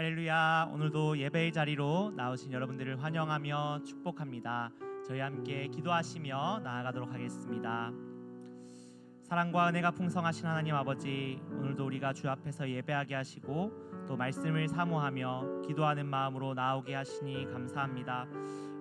할렐루야. 오늘도 예배의 자리로 나오신 여러분들을 환영하며 축복합니다. 저희 함께 기도하시며 나아가도록 하겠습니다. 사랑과 은혜가 풍성하신 하나님 아버지, 오늘도 우리가 주 앞에서 예배하게 하시고 또 말씀을 사모하며 기도하는 마음으로 나오게 하시니 감사합니다.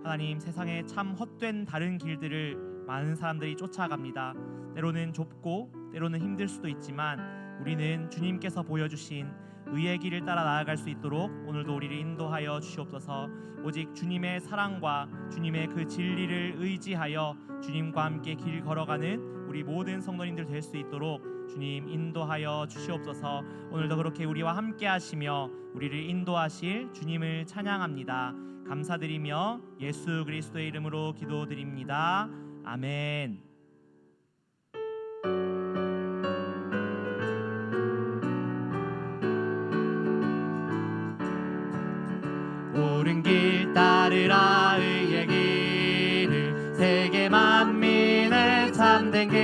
하나님, 세상에 참 헛된 다른 길들을 많은 사람들이 쫓아갑니다. 때로는 좁고 때로는 힘들 수도 있지만 우리는 주님께서 보여주신 의의 길을 따라 나아갈 수 있도록 오늘도 우리를 인도하여 주시옵소서. 오직 주님의 사랑과 주님의 그 진리를 의지하여 주님과 함께 길 걸어가는 우리 모든 성도님들 될 수 있도록 주님 인도하여 주시옵소서. 오늘도 그렇게 우리와 함께 하시며 우리를 인도하실 주님을 찬양합니다. 감사드리며 예수 그리스도의 이름으로 기도드립니다. 아멘. 옳은 길 따르라 의의 길을, 세계 만민의 참된 길,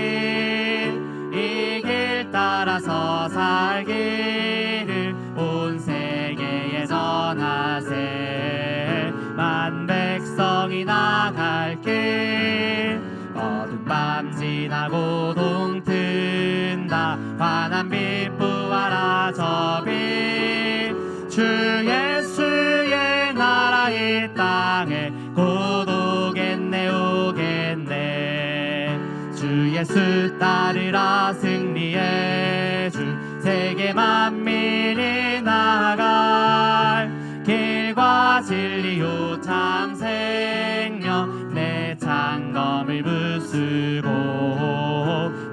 이 길 따라서 살기를 온 세계에 전하세. 만 백성이 나갈 길, 어두운 밤 지나고 동튼다. 환한 빛 부활아 저 빛, 주 예수의 나라 이 땅에 곧 오겠네 오겠네. 주 예수 따르라 승리의 주, 세계 만민이 나아갈 길과 진리요 참 생명, 내 창검을 부수고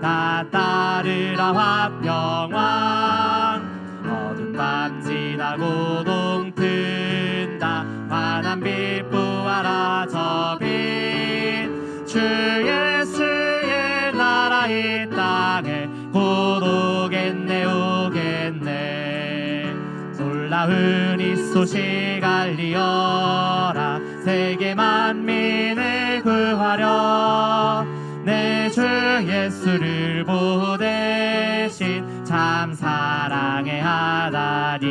다 따르라 화평왕. 어두운 밤 지나고 동튼다. 환한 빛 부활아 저 빛, 주 예수의 나라 이 땅에 곧 오겠네 오겠네. 놀라운 이 소식 알리어라, 세계 만민을 구하려. 내 주 예수를 보대신 참 사랑의 하나님,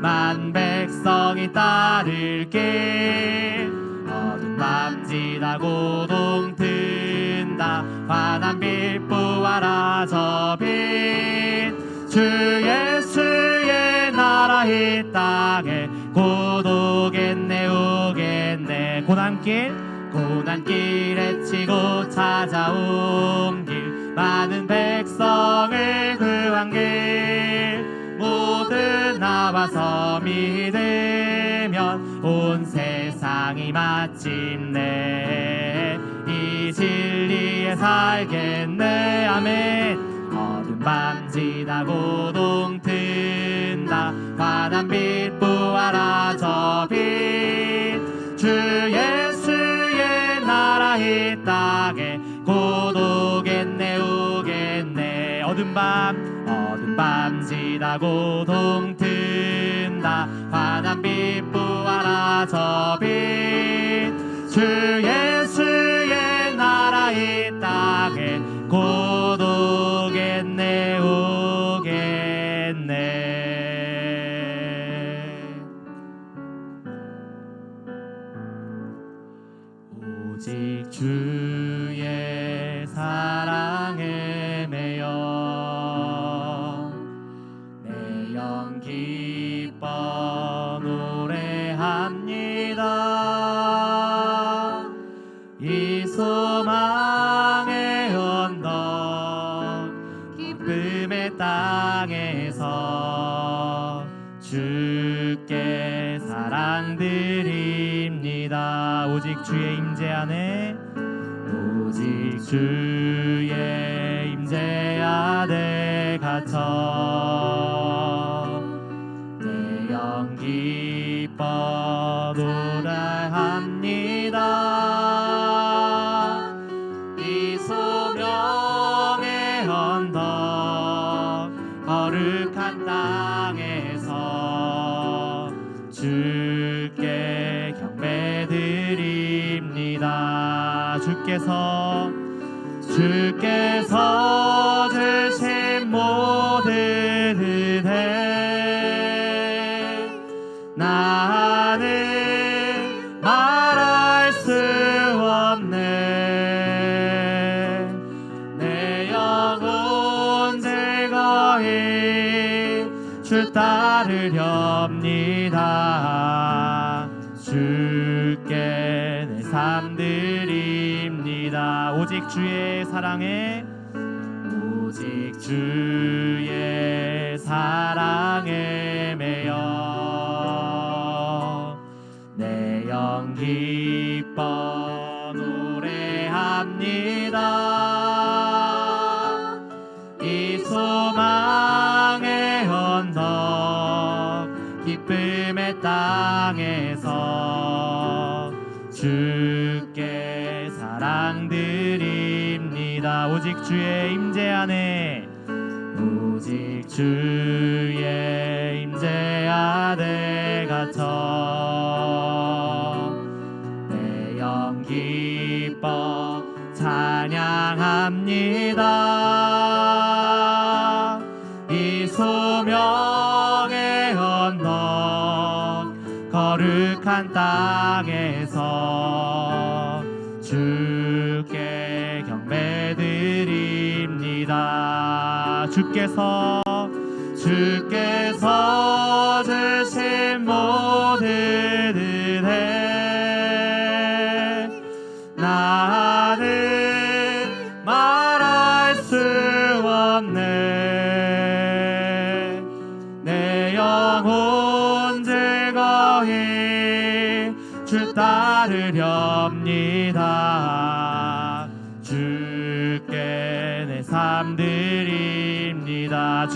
만 백성이 따를 길, 어두운 밤 지나고 동튼다. 환한 빛 부활아 저 빛, 주 예수의 나라 이 땅에 곧 오겠네 오겠네. 고난길 헤치고 찾아온 길, 많은 백성을 구한 길, 모두 나와서 믿으면 온 세상이 마침내 이 진리에 살겠네. 아멘. 어두운 밤 지나고 동튼다. 환한 빛 부활아 저 빛, 주 예수의 나라 이 땅에 곧 오겠네 오겠네. 어두운 밤 지나고 동튼다. 환한 빛 부활아 저 빛, 주 예수의 나라 이 땅에 곧 오겠네 오겠네. 오직 주의 사랑에 매여 내 영 기뻐 노래합니다. 이 소망의 언덕 기쁨의 땅에서 주께 사랑드립니다. 오직 주의 임재 안에, 오직 주의 임재 안에 갇혀 내 영 기뻐 노래합니다. 이 소명의 언덕 거룩한 땅에서 주께 경배드립니다. 주께서 주신 모든 은혜 나는 말할 수 없네. 내 영혼 즐거이 주 따르렵니다. 주께 내 삶 드립니다. 오직 주의 사랑에, 오직 주의 사랑에 매여 내 영 기뻐 노래합니다. 이 소망의 언덕 기쁨의 땅에서 주께 사랑 드립니다. 오직 주의 임재 안에, 오직 주의 임재 안에 갇혀 내 영 기뻐 찬양합니다. 이 소명의 언덕 거룩한 땅에서 주께 경배드립니다. 주께서 주신 모든 은혜 나는 말할 수 없네. 내 영혼 즐거이 주 따르렵니다. 주께 내 삶 드립니다.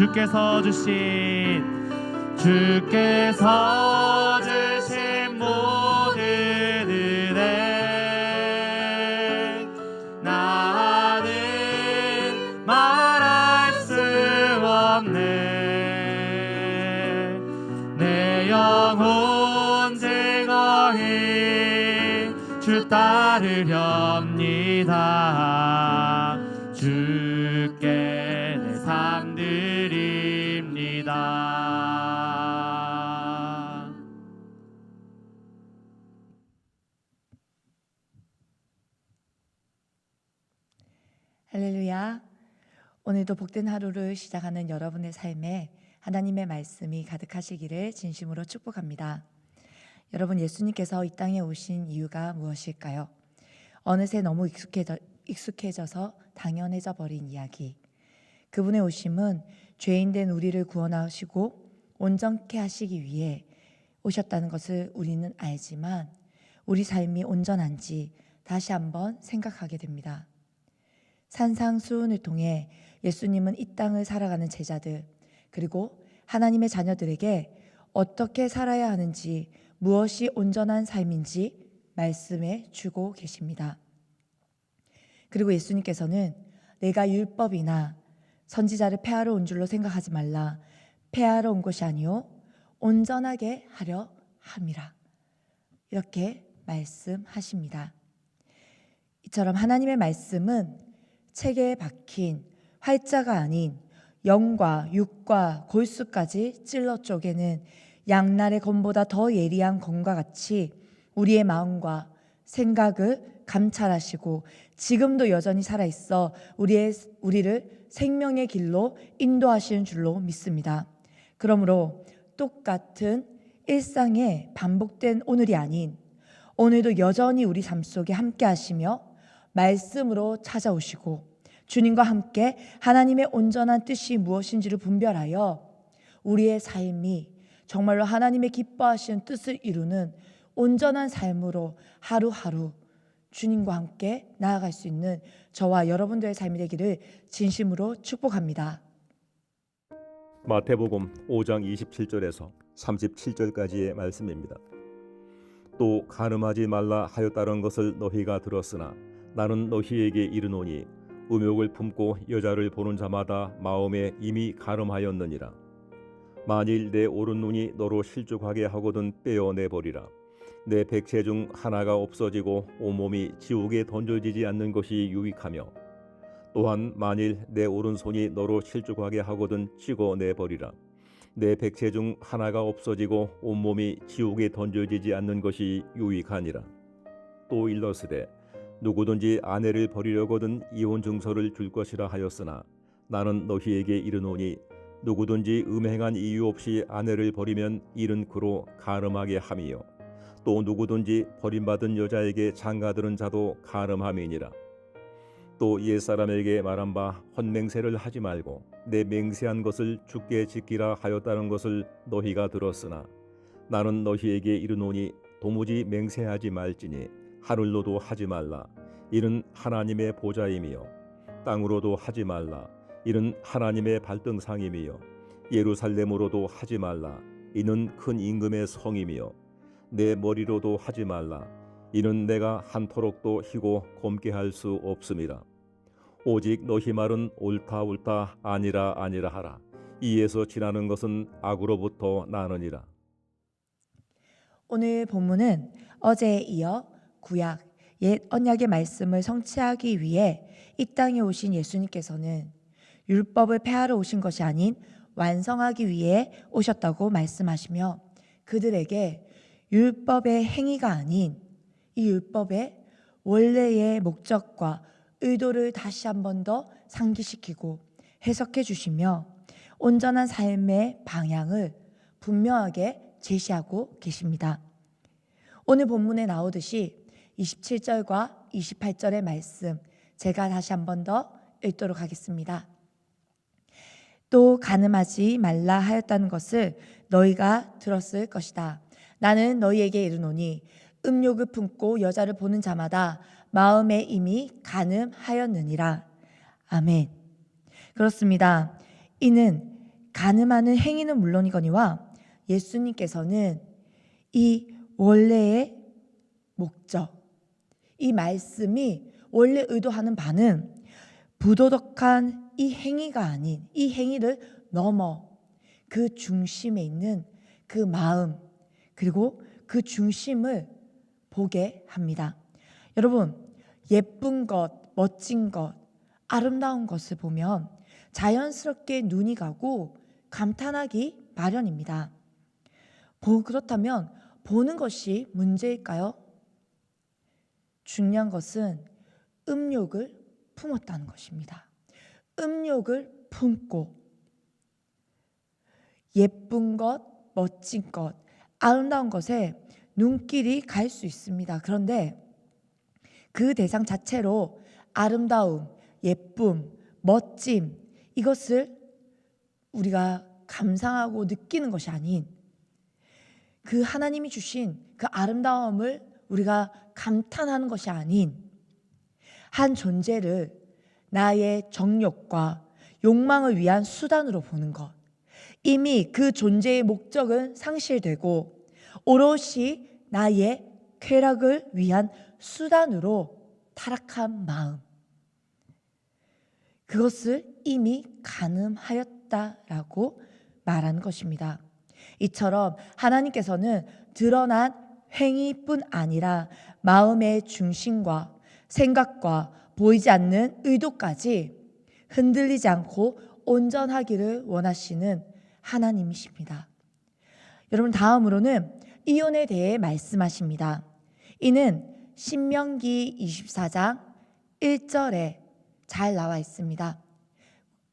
주께서 주신 모든 은혜 나는 말할 수 없네. 내 영혼 즐거이 주 따르렵니다. 주께 내 삶 드립니다. 할렐루야. 오늘도 복된 하루를 시작하는 여러분의 삶에 하나님의 말씀이 가득하시기를 진심으로 축복합니다. 여러분, 예수님께서 이 땅에 오신 이유가 무엇일까요? 어느새 너무 익숙해져서 당연해져 버린 이야기. 그분의 오심은 죄인된 우리를 구원하시고 온전케 하시기 위해 오셨다는 것을 우리는 알지만 우리 삶이 온전한지 다시 한번 생각하게 됩니다. 산상수훈을 통해 예수님은 이 땅을 살아가는 제자들 그리고 하나님의 자녀들에게 어떻게 살아야 하는지, 무엇이 온전한 삶인지 말씀해 주고 계십니다. 그리고 예수님께서는 내가 율법이나 선지자를 폐하러 온 줄로 생각하지 말라. 폐하러 온 것이 아니요 온전하게 하려 함이라. 이렇게 말씀하십니다. 이처럼 하나님의 말씀은 책에 박힌 활자가 아닌 영과 육과 골수까지 찔러 쪼개는 양날의 검보다 더 예리한 검과 같이 우리의 마음과 생각을 감찰하시고 지금도 여전히 살아있어 우리를 생명의 길로 인도하시는 줄로 믿습니다. 그러므로 똑같은 일상에 반복된 오늘이 아닌 오늘도 여전히 우리 삶 속에 함께 하시며 말씀으로 찾아오시고 주님과 함께 하나님의 온전한 뜻이 무엇인지를 분별하여 우리의 삶이 정말로 하나님의 기뻐하시는 뜻을 이루는 온전한 삶으로 하루하루 주님과 함께 나아갈 수 있는 저와 여러분들의 삶이 되기를 진심으로 축복합니다. 마태복음 5장 27절에서 37절까지의 말씀입니다. 또 간음하지 말라 하였다는 것을 너희가 들었으나 나는 너희에게 이르노니 음욕을 품고 여자를 보는 자마다 마음에 이미 간음하였느니라. 만일 내 오른눈이 너로 실족하게 하거든 떼어내버리라. 내 백체 중 하나가 없어지고 온몸이 지옥에 던져지지 않는 것이 유익하며 또한 만일 내 오른손이 너로 실족하게 하거든 찍어내버리라. 내 백체 중 하나가 없어지고 온몸이 지옥에 던져지지 않는 것이 유익하니라. 또 일러스되 누구든지 아내를 버리려거든 이혼 증서를 줄 것이라 하였으나 나는 너희에게 이르노니 누구든지 음행한 이유 없이 아내를 버리면 이는 그로 간음하게 함이요 또 누구든지 버림받은 여자에게 장가드는 자도 간음함이니라. 또 옛사람에게 말한 바 헌맹세를 하지 말고 내 맹세한 것을 주께 지키라 하였다는 것을 너희가 들었으나 나는 너희에게 이르노니 도무지 맹세하지 말지니 하늘로도 하지 말라 이는 하나님의 보좌임이요 땅으로도 하지 말라 이는 하나님의 발등상임이요 예루살렘으로도 하지 말라 이는 큰 임금의 성임이요 내 머리로도 하지 말라 이는 내가 한토록도 희고 검게 할 수 없음이라. 오직 너희 말은 옳다 옳다 아니라 아니라 하라. 이에서 지나는 것은 악으로부터 나느니라. 오늘 본문은 어제에 이어 구약 옛 언약의 말씀을 성취하기 위해 이 땅에 오신 예수님께서는 율법을 폐하러 오신 것이 아닌 완성하기 위해 오셨다고 말씀하시며 그들에게 율법의 행위가 아닌 이 율법의 원래의 목적과 의도를 다시 한 번 더 상기시키고 해석해 주시며 온전한 삶의 방향을 분명하게 제시하고 계십니다. 오늘 본문에 나오듯이 27절과 28절의 말씀 제가 다시 한 번 더 읽도록 하겠습니다. 또 간음하지 말라 하였다는 것을 너희가 들었을 것이다. 나는 너희에게 이르노니 음욕을 품고 여자를 보는 자마다 마음에 이미 간음하였느니라. 아멘. 그렇습니다. 이는 간음하는 행위는 물론이거니와 예수님께서는 이 원래의 목적, 이 말씀이 원래 의도하는 바는 부도덕한 이 행위가 아닌 이 행위를 넘어 그 중심에 있는 그 마음 그리고 그 중심을 보게 합니다. 여러분, 예쁜 것, 멋진 것, 아름다운 것을 보면 자연스럽게 눈이 가고 감탄하기 마련입니다. 그렇다면 보는 것이 문제일까요? 중요한 것은 음욕을 품었다는 것입니다. 음욕을 품고 예쁜 것, 멋진 것, 아름다운 것에 눈길이 갈 수 있습니다. 그런데 그 대상 자체로 아름다움, 예쁨, 멋짐 이것을 우리가 감상하고 느끼는 것이 아닌 그 하나님이 주신 그 아름다움을 우리가 감탄하는 것이 아닌 한 존재를 나의 정욕과 욕망을 위한 수단으로 보는 것. 이미 그 존재의 목적은 상실되고 오롯이 나의 쾌락을 위한 수단으로 타락한 마음. 그것을 이미 간음하였다라고 말하는 것입니다. 이처럼 하나님께서는 드러난 행위뿐 아니라 마음의 중심과 생각과 보이지 않는 의도까지 흔들리지 않고 온전하기를 원하시는 하나님이십니다. 여러분, 다음으로는 이혼에 대해 말씀하십니다. 이는 신명기 24장 1절에 잘 나와 있습니다.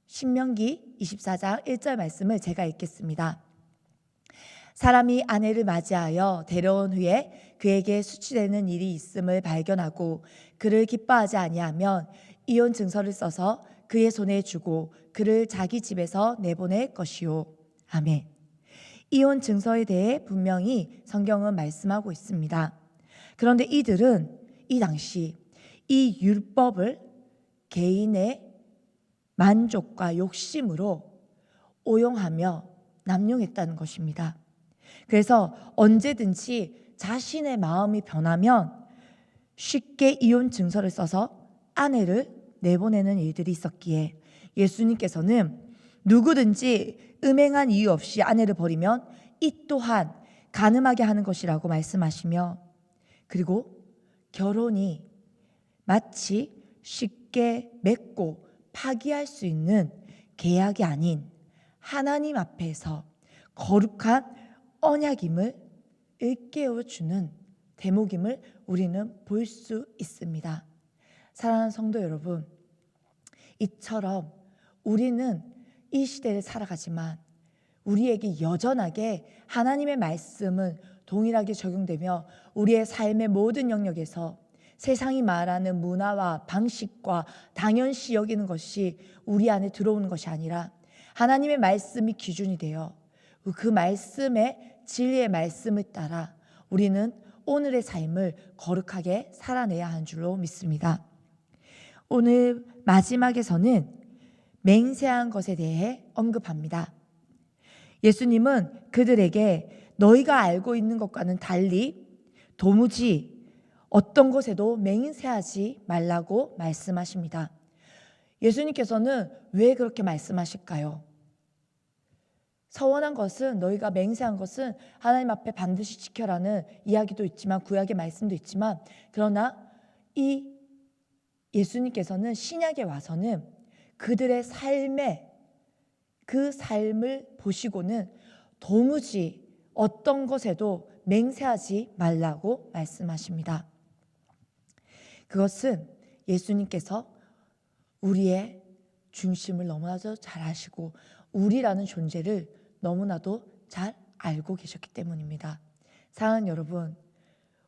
신명기 24장 1절 말씀을 제가 읽겠습니다. 사람이 아내를 맞이하여 데려온 후에 그에게 수치되는 일이 있음을 발견하고 그를 기뻐하지 아니하면 이혼 증서를 써서 그의 손에 주고 그를 자기 집에서 내보낼 것이요. 아멘. 이혼 증서에 대해 분명히 성경은 말씀하고 있습니다. 그런데 이들은 이 당시 이 율법을 개인의 만족과 욕심으로 오용하며 남용했다는 것입니다. 그래서 언제든지 자신의 마음이 변하면 쉽게 이혼 증서를 써서 아내를 내보내는 일들이 있었기에 예수님께서는 누구든지 음행한 이유 없이 아내를 버리면 이 또한 간음하게 하는 것이라고 말씀하시며 그리고 결혼이 마치 쉽게 맺고 파기할 수 있는 계약이 아닌 하나님 앞에서 거룩한 언약임을 일깨워주는 대목임을 우리는 볼 수 있습니다. 사랑하는 성도 여러분, 이처럼 우리는 이 시대를 살아가지만 우리에게 여전하게 하나님의 말씀은 동일하게 적용되며 우리의 삶의 모든 영역에서 세상이 말하는 문화와 방식과 당연시 여기는 것이 우리 안에 들어오는 것이 아니라 하나님의 말씀이 기준이 되어 그 말씀의 진리의 말씀을 따라 우리는 오늘의 삶을 거룩하게 살아내야 하는 줄로 믿습니다. 오늘 마지막에서는 맹세한 것에 대해 언급합니다. 예수님은 그들에게 너희가 알고 있는 것과는 달리 도무지 어떤 것에도 맹세하지 말라고 말씀하십니다. 예수님께서는 왜 그렇게 말씀하실까요? 서원한 것은, 너희가 맹세한 것은 하나님 앞에 반드시 지켜라는 이야기도 있지만, 구약의 말씀도 있지만, 그러나 이 예수님께서는 신약에 와서는 그들의 삶의 그 삶을 보시고는 도무지 어떤 것에도 맹세하지 말라고 말씀하십니다. 그것은 예수님께서 우리의 중심을 너무나도 잘 아시고 우리라는 존재를 너무나도 잘 알고 계셨기 때문입니다. 사랑하는 여러분,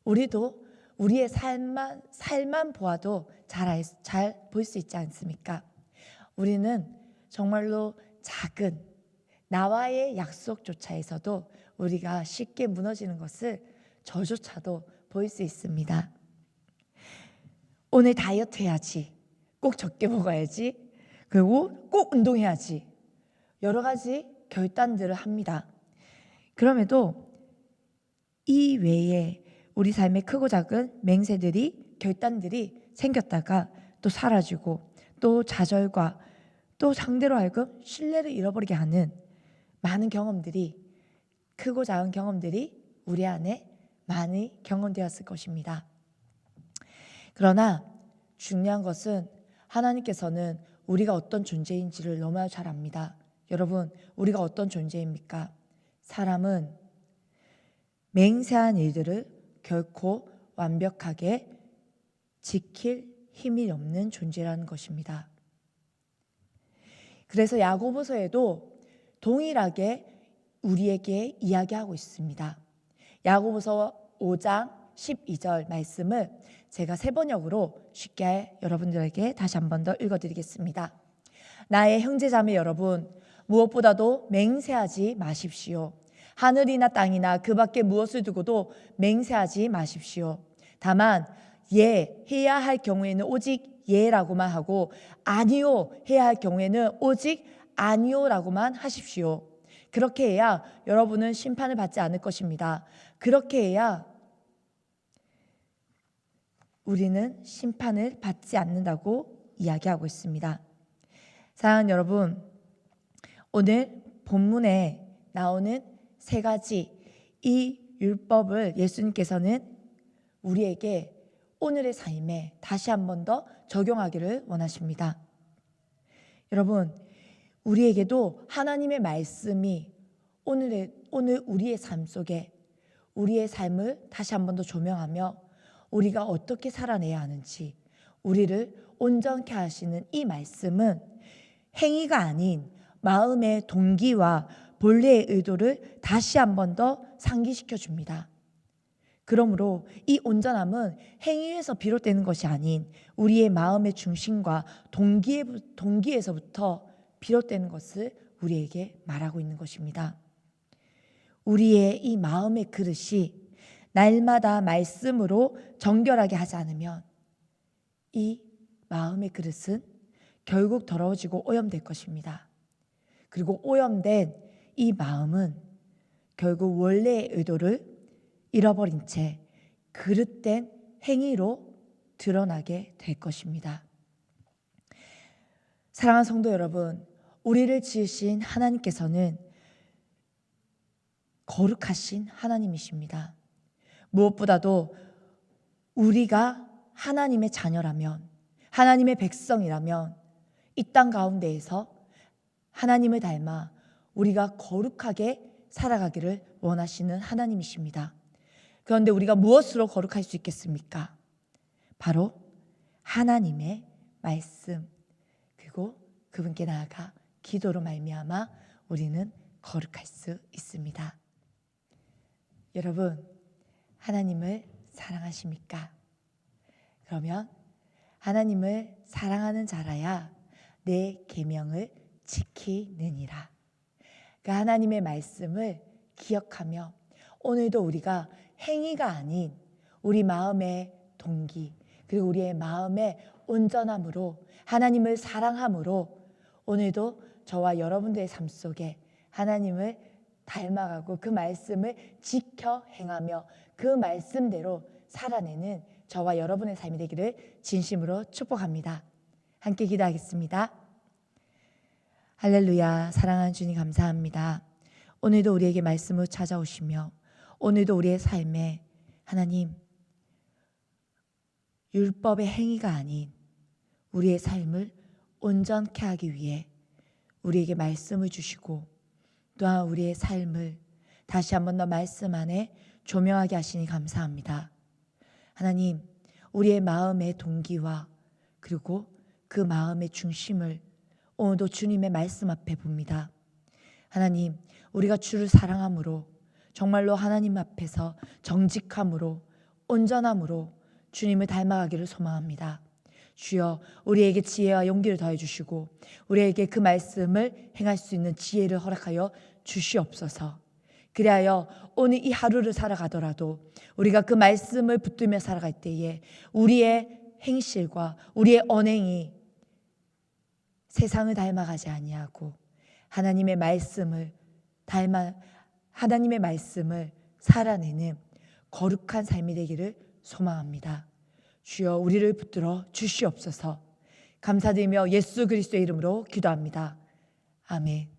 우리도 우리의 삶만 보아도 잘 볼 수 있지 않습니까? 우리는 정말로 작은 나와의 약속조차에서도 우리가 쉽게 무너지는 것을 저조차도 볼 수 있습니다. 오늘 다이어트 해야지, 꼭 적게 먹어야지, 그리고 꼭 운동해야지, 여러 가지 결단들을 합니다. 그럼에도 이 외에 우리 삶의 크고 작은 맹세들이, 결단들이 생겼다가 또 사라지고 또 좌절과 또 상대로 하여금 신뢰를 잃어버리게 하는 많은 경험들이, 크고 작은 경험들이 우리 안에 많이 경험되었을 것입니다. 그러나 중요한 것은 하나님께서는 우리가 어떤 존재인지를 너무나 잘 압니다. 여러분, 우리가 어떤 존재입니까? 사람은 맹세한 일들을 결코 완벽하게 지킬 힘이 없는 존재라는 것입니다. 그래서 야고보서에도 동일하게 우리에게 이야기하고 있습니다. 야고보서 5장 12절 말씀을 제가 세 번역으로 쉽게 여러분들에게 다시 한 번 더 읽어드리겠습니다. 나의 형제자매 여러분, 무엇보다도 맹세하지 마십시오. 하늘이나 땅이나 그 밖에 무엇을 두고도 맹세하지 마십시오. 다만 해야 할 경우에는 오직 예라고만 하고 아니요 해야 할 경우에는 오직 아니요라고만 하십시오. 그렇게 해야 여러분은 심판을 받지 않을 것입니다. 그렇게 해야 우리는 심판을 받지 않는다고 이야기하고 있습니다. 사랑하는 여러분, 오늘 본문에 나오는 세 가지 이 율법을 예수님께서는 우리에게 오늘의 삶에 다시 한 번 더 적용하기를 원하십니다. 여러분, 우리에게도 하나님의 말씀이 오늘 우리의 삶 속에 우리의 삶을 다시 한 번 더 조명하며 우리가 어떻게 살아내야 하는지, 우리를 온전케 하시는 이 말씀은 행위가 아닌 마음의 동기와 본래의 의도를 다시 한 번 더 상기시켜 줍니다. 그러므로 이 온전함은 행위에서 비롯되는 것이 아닌 우리의 마음의 중심과 동기에서부터 비롯되는 것을 우리에게 말하고 있는 것입니다. 우리의 이 마음의 그릇이 날마다 말씀으로 정결하게 하지 않으면 이 마음의 그릇은 결국 더러워지고 오염될 것입니다. 그리고 오염된 이 마음은 결국 원래의 의도를 잃어버린 채 그릇된 행위로 드러나게 될 것입니다. 사랑하는 성도 여러분, 우리를 지으신 하나님께서는 거룩하신 하나님이십니다. 무엇보다도 우리가 하나님의 자녀라면, 하나님의 백성이라면 이 땅 가운데에서 하나님을 닮아 우리가 거룩하게 살아가기를 원하시는 하나님이십니다. 그런데 우리가 무엇으로 거룩할 수 있겠습니까? 바로 하나님의 말씀, 그리고 그분께 나아가 기도로 말미암아 우리는 거룩할 수 있습니다. 여러분, 하나님을 사랑하십니까? 그러면 하나님을 사랑하는 자라야 내 계명을 지키느니라. 그 하나님의 말씀을 기억하며 오늘도 우리가 행위가 아닌 우리 마음의 동기, 그리고 우리의 마음의 온전함으로 하나님을 사랑함으로 오늘도 저와 여러분들의 삶 속에 하나님을 닮아가고 그 말씀을 지켜 행하며 그 말씀대로 살아내는 저와 여러분의 삶이 되기를 진심으로 축복합니다. 함께 기도하겠습니다. 할렐루야. 사랑하는 주님 감사합니다. 오늘도 우리에게 말씀을 찾아오시며 오늘도 우리의 삶에 하나님 율법의 행위가 아닌 우리의 삶을 온전케 하기 위해 우리에게 말씀을 주시고 또한 우리의 삶을 다시 한 번 더 말씀 안에 조명하게 하시니 감사합니다. 하나님, 우리의 마음의 동기와 그리고 그 마음의 중심을 오늘도 주님의 말씀 앞에 봅니다. 하나님, 우리가 주를 사랑함으로 정말로 하나님 앞에서 정직함으로 온전함으로 주님을 닮아가기를 소망합니다. 주여, 우리에게 지혜와 용기를 더해 주시고 우리에게 그 말씀을 행할 수 있는 지혜를 허락하여 주시옵소서. 그리하여 오늘 이 하루를 살아가더라도 우리가 그 말씀을 붙들며 살아갈 때에 우리의 행실과 우리의 언행이 세상을 닮아가지 아니하고 하나님의 말씀을 살아내는 거룩한 삶이 되기를 소망합니다. 주여, 우리를 붙들어 주시옵소서. 감사드리며 예수 그리스도의 이름으로 기도합니다. 아멘.